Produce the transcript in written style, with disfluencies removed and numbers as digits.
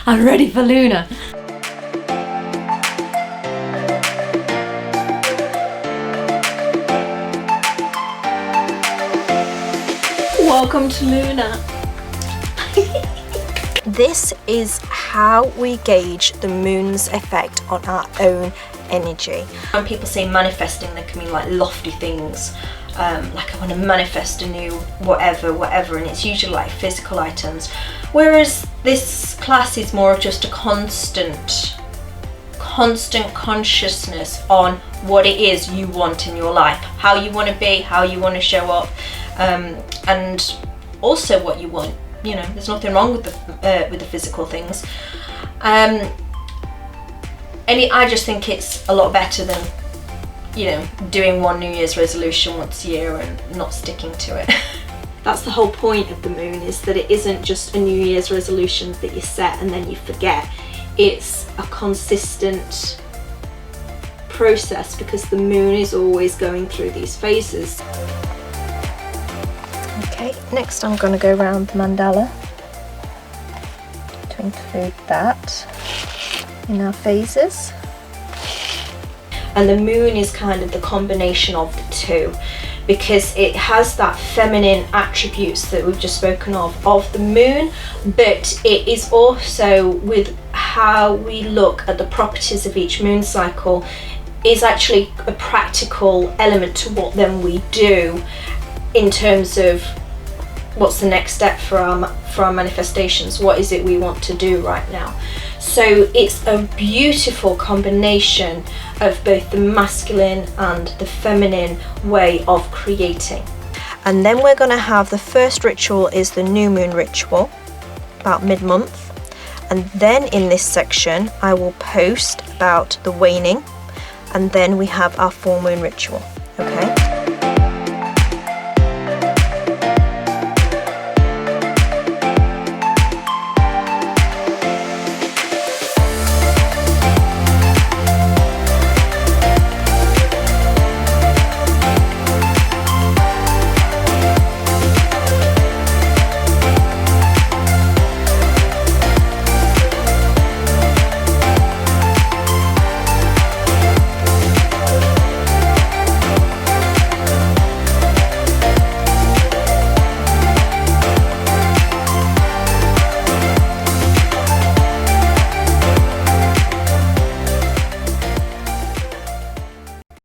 I'm ready for Lunar. Welcome to Lunar. This is how we gauge the moon's effect on our own energy. When people say manifesting, they can mean like lofty things, like I want to manifest a new whatever, and it's usually like physical items. Whereas this class is more of just a constant consciousness on what it is you want in your life, how you want to be, how you want to show up, and also what you want. You know, there's nothing wrong with the physical things. I just think it's a lot better than, you know, doing one New Year's resolution once a year and not sticking to it. That's the whole point of the moon, is that it isn't just a New Year's resolution that you set and then you forget. It's a consistent process because the moon is always going through these phases. Okay, next I'm going to go around the mandala to include that in our phases. And the moon is kind of the combination of the two, because it has that feminine attributes that we've just spoken of the moon, but it is also, with how we look at the properties of each moon cycle, is actually a practical element to what then we do in terms of what's the next step for our manifestations. What is it we want to do right now? So it's a beautiful combination of both the masculine and the feminine way of creating. And then we're going to have the first ritual is the new moon ritual, about mid-month, and then in this section I will post about the waning, and then we have our full moon ritual. Okay.